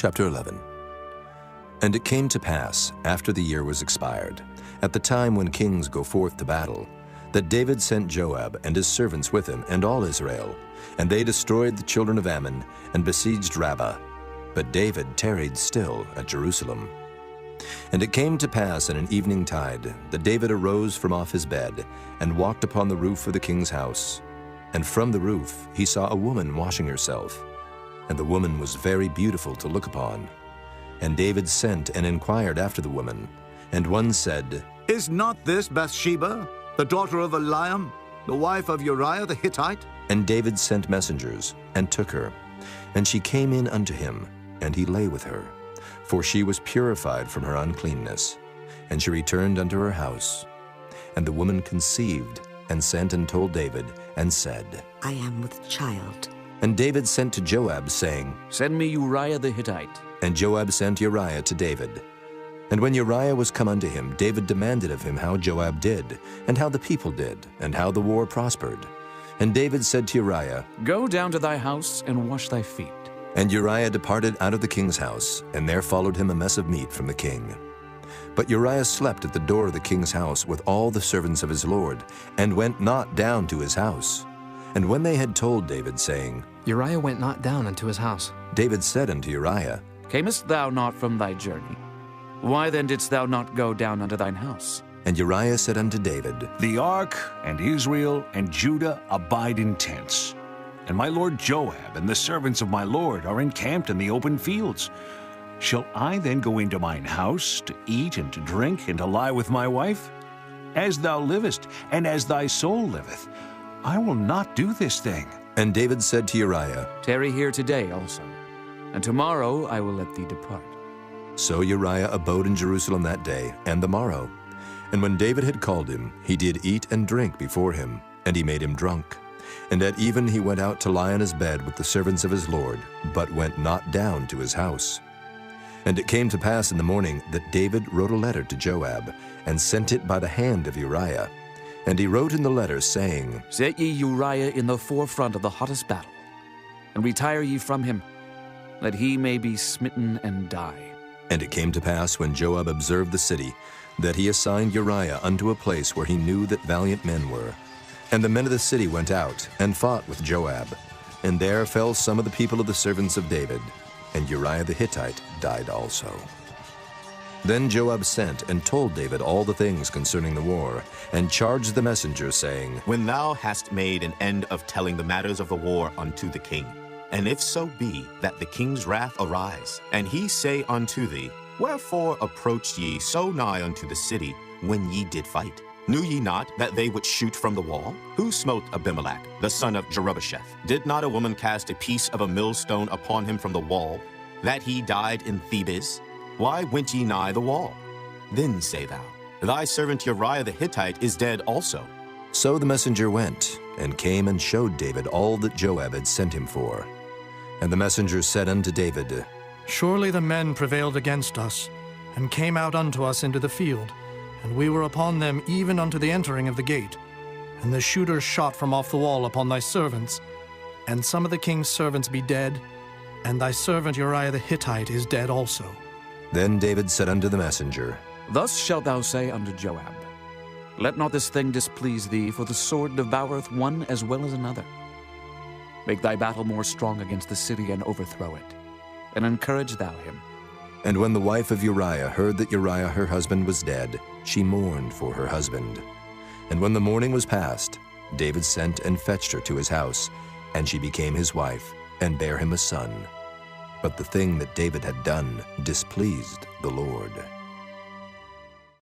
Chapter 11. And it came to pass, after the year was expired, at the time when kings go forth to battle, that David sent Joab and his servants with him and all Israel, and they destroyed the children of Ammon and besieged Rabbah. But David tarried still at Jerusalem. And it came to pass in an evening tide that David arose from off his bed and walked upon the roof of the king's house. And from the roof he saw a woman washing herself, and the woman was very beautiful to look upon. And David sent and inquired after the woman. And one said, Is not this Bathsheba, the daughter of Eliam, the wife of Uriah the Hittite? And David sent messengers, and took her. And she came in unto him, and he lay with her. For she was purified from her uncleanness. And she returned unto her house. And the woman conceived, and sent and told David, and said, I am with child. And David sent to Joab, saying, Send me Uriah the Hittite. And Joab sent Uriah to David. And when Uriah was come unto him, David demanded of him how Joab did, and how the people did, and how the war prospered. And David said to Uriah, Go down to thy house and wash thy feet. And Uriah departed out of the king's house, and there followed him a mess of meat from the king. But Uriah slept at the door of the king's house with all the servants of his lord, and went not down to his house. And when they had told David, saying, Uriah went not down unto his house. David said unto Uriah, Camest thou not from thy journey? Why then didst thou not go down unto thine house? And Uriah said unto David, The ark and Israel and Judah abide in tents, and my lord Joab and the servants of my lord are encamped in the open fields. Shall I then go into mine house to eat and to drink and to lie with my wife? As thou livest, and as thy soul liveth, I will not do this thing. And David said to Uriah, Tarry here today also, and tomorrow I will let thee depart. So Uriah abode in Jerusalem that day and the morrow. And when David had called him, he did eat and drink before him, and he made him drunk. And at even he went out to lie on his bed with the servants of his lord, but went not down to his house. And it came to pass in the morning that David wrote a letter to Joab, and sent it by the hand of Uriah. And he wrote in the letter, saying, Set ye Uriah in the forefront of the hottest battle, and retire ye from him, that he may be smitten and die. And it came to pass, when Joab observed the city, that he assigned Uriah unto a place where he knew that valiant men were. And the men of the city went out, and fought with Joab. And there fell some of the people of the servants of David, and Uriah the Hittite died also. Then Joab sent and told David all the things concerning the war, and charged the messenger, saying, When thou hast made an end of telling the matters of the war unto the king, and if so be that the king's wrath arise, and he say unto thee, Wherefore approached ye so nigh unto the city when ye did fight? Knew ye not that they would shoot from the wall? Who smote Abimelech, the son of Jerubbesheth? Did not a woman cast a piece of a millstone upon him from the wall, that he died in Thebes? Why went ye nigh the wall? Then say thou, Thy servant Uriah the Hittite is dead also. So the messenger went, and came and showed David all that Joab had sent him for. And the messenger said unto David, Surely the men prevailed against us, and came out unto us into the field, and we were upon them even unto the entering of the gate. And the shooters shot from off the wall upon thy servants, and some of the king's servants be dead, and thy servant Uriah the Hittite is dead also. Then David said unto the messenger, Thus shalt thou say unto Joab, Let not this thing displease thee, for the sword devoureth one as well as another. Make thy battle more strong against the city, and overthrow it, and encourage thou him. And when the wife of Uriah heard that Uriah her husband was dead, she mourned for her husband. And when the mourning was past, David sent and fetched her to his house, and she became his wife, and bare him a son. But the thing that David had done displeased the Lord.